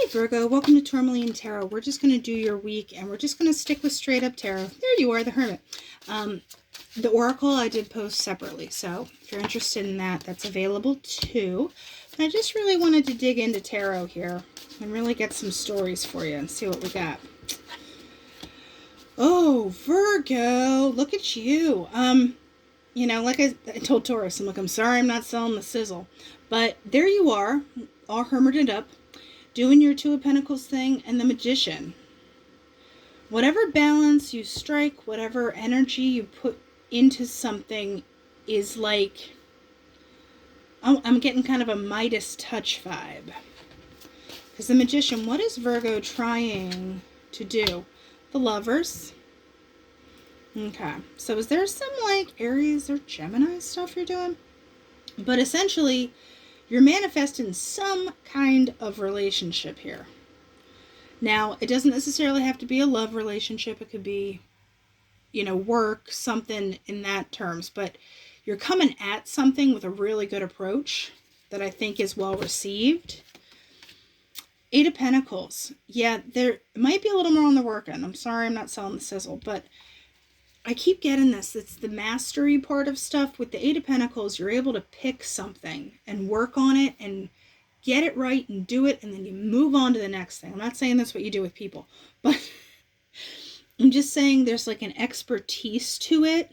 Hi Virgo, welcome to Tourmaline Tarot. We're just going to do your week and we're just going to stick with straight up tarot. There you are, the Hermit. The Oracle I did post separately, so if you're interested in that, that's available too. But I just really wanted to dig into tarot here and really get some stories for you and see what we got. Oh, Virgo, look at you. You know, like I told Taurus, I'm sorry I'm not selling the sizzle. But there you are, all hermited up, doing your Two of Pentacles thing, and the Magician. Whatever balance you strike, whatever energy you put into something is like, I'm getting kind of a Midas touch vibe. Because the Magician, what is Virgo trying to do? The Lovers. Okay, so is there some like Aries or Gemini stuff you're doing? But essentially, you're manifesting some kind of relationship here. Now, it doesn't necessarily have to be a love relationship. It could be, you know, work, something in that terms. But you're coming at something with a really good approach that I think is well received. Eight of Pentacles. Yeah, there might be a little more on the work end. I'm sorry I'm not selling the sizzle, but I keep getting this. It's the mastery part of stuff. With the Eight of Pentacles, you're able to pick something and work on it and get it right and do it, and then you move on to the next thing. I'm not saying that's what you do with people, but I'm just saying there's like an expertise to it,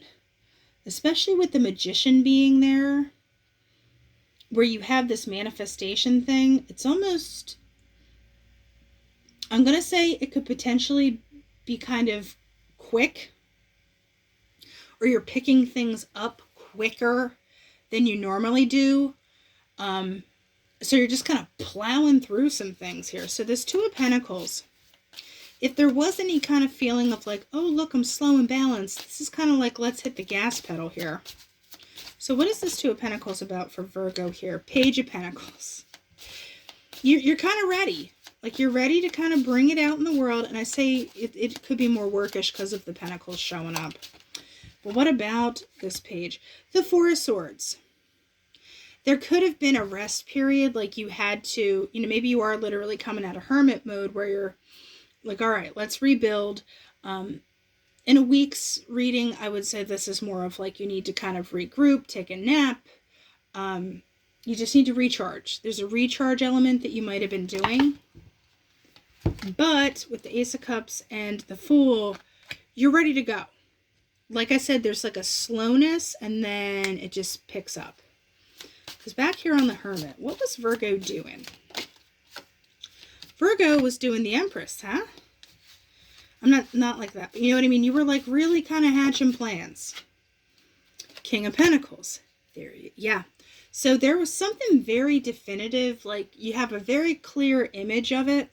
especially with the Magician being there, where you have this manifestation thing. It's almost, I'm going to say it could potentially be kind of quick, or you're picking things up quicker than you normally do. So you're just kind of plowing through some things here. So this Two of Pentacles, if there was any kind of feeling of like, oh, look, I'm slow and balanced, this is kind of like, let's hit the gas pedal here. So what is this Two of Pentacles about for Virgo here? Page of Pentacles. You're kind of ready. Like, you're ready to kind of bring it out in the world. And I say it could be more workish because of the Pentacles showing up. But what about this page? The Four of Swords. There could have been a rest period, like you had to, you know, maybe you are literally coming out of hermit mode where you're like, all right, let's rebuild. In a week's reading, I would say this is more of like you need to kind of regroup, take a nap. You just need to recharge. There's a recharge element that you might have been doing. But with the Ace of Cups and the Fool, you're ready to go. Like I said, there's like a slowness and then it just picks up. Because back here on the Hermit, what was Virgo doing? Virgo was doing the Empress, huh? I'm not like that, but you know what I mean? You were like really kind of hatching plans. King of Pentacles. Yeah. So there was something very definitive, like you have a very clear image of it.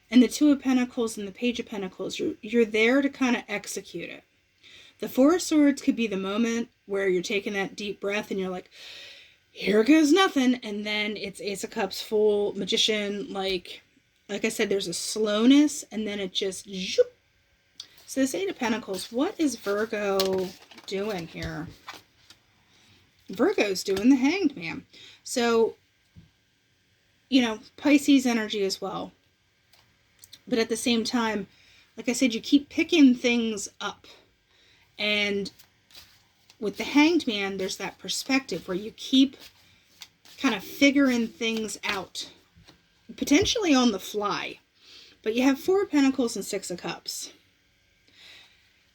And the Two of Pentacles and the Page of Pentacles, you're there to kind of execute it. The Four of Swords could be the moment where you're taking that deep breath and you're like, here goes nothing. And then it's Ace of Cups, Fool, Magician. Like I said, there's a slowness and then it just, zoop. So this Eight of Pentacles, what is Virgo doing here? Virgo's doing the Hanged Man. So, you know, Pisces energy as well. But at the same time, like I said, you keep picking things up. And with the Hanged Man, there's that perspective where you keep kind of figuring things out, potentially on the fly. But you have Four of Pentacles and Six of Cups.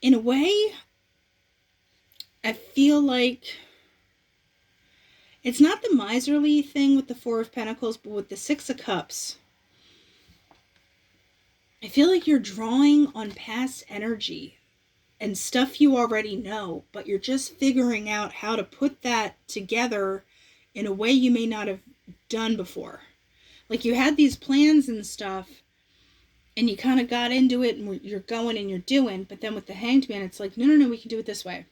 In a way, I feel like it's not the miserly thing with the Four of Pentacles, but with the Six of Cups, I feel like you're drawing on past energy and stuff you already know, but you're just figuring out how to put that together in a way you may not have done before. Like you had these plans and stuff, and you kind of got into it, and you're going and you're doing, but then with the Hanged Man, it's like, no, we can do it this way.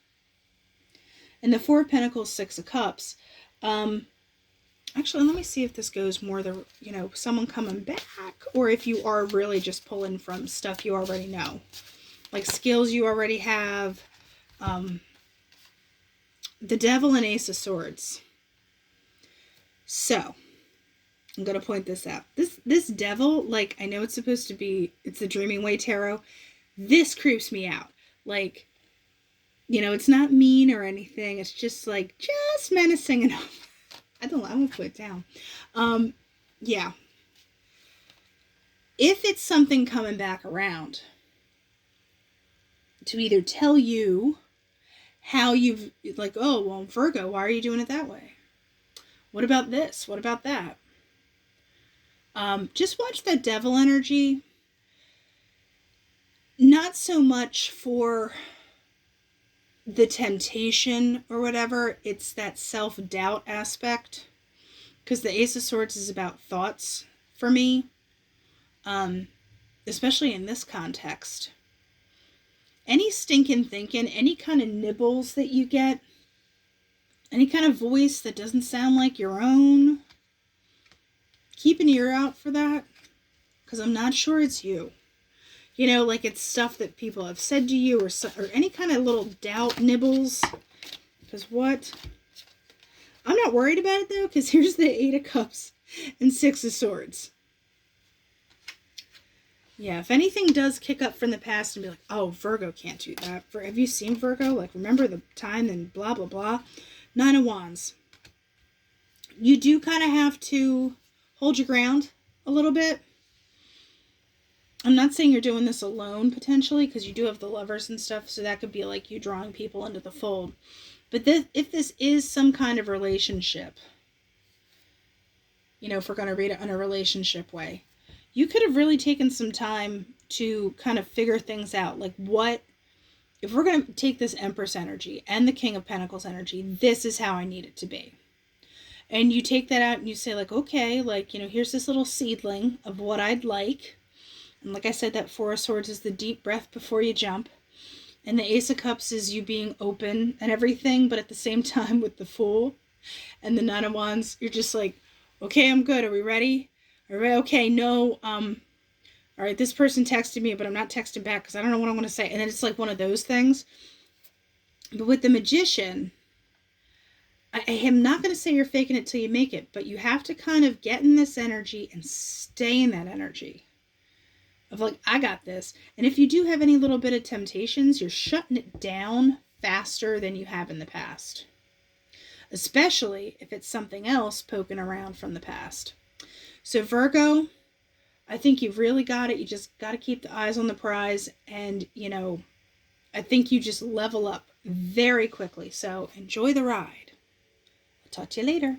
And the Four of Pentacles, Six of Cups. Actually, let me see if this goes more the, you know, someone coming back, or if you are really just pulling from stuff you already know. Like skills you already have. The Devil and Ace of Swords. So, I'm going to point this out. This devil, like, I know it's supposed to be, it's the Dreaming Way Tarot. This creeps me out. Like, you know, it's not mean or anything. It's just like, just menacing enough. I won't put it down. Yeah. If it's something coming back around to either tell you how you've, like, oh, well, Virgo, why are you doing it that way? What about this? What about that? Just watch that devil energy. Not so much for the temptation or whatever. It's that self-doubt aspect. Because the Ace of Swords is about thoughts for me. Especially in this context. Any stinking thinking, any kind of nibbles that you get, any kind of voice that doesn't sound like your own, keep an ear out for that, because I'm not sure it's you. You know, like it's stuff that people have said to you, or any kind of little doubt nibbles. Because what? I'm not worried about it though, because here's the 8 of Cups and 6 of Swords. Yeah, if anything does kick up from the past and be like, oh, Virgo can't do that. Have you seen Virgo? Like, remember the time and blah, blah, blah. 9 of Wands. You do kind of have to hold your ground a little bit. I'm not saying you're doing this alone, potentially, because you do have the Lovers and stuff, so that could be like you drawing people into the fold. But if this is some kind of relationship, you know, if we're going to read it in a relationship way, you could have really taken some time to kind of figure things out. Like, what, if we're going to take this Empress energy and the King of Pentacles energy, this is how I need it to be. And you take that out and you say, like, okay, like, you know, here's this little seedling of what I'd like. And like I said, that 4 of Swords is the deep breath before you jump. And the Ace of Cups is you being open and everything, but at the same time with the Fool. And the 9 of Wands, you're just like, okay, I'm good. Are we ready? All right, okay, no, all right, this person texted me, but I'm not texting back because I don't know what I want to say. And then it's like one of those things. But with the Magician, I am not going to say you're faking it till you make it, but you have to kind of get in this energy and stay in that energy of like, I got this. And if you do have any little bit of temptations, you're shutting it down faster than you have in the past. Especially if it's something else poking around from the past. So Virgo, I think you've really got it. You just got to keep the eyes on the prize. And, you know, I think you just level up very quickly. So enjoy the ride. I'll talk to you later.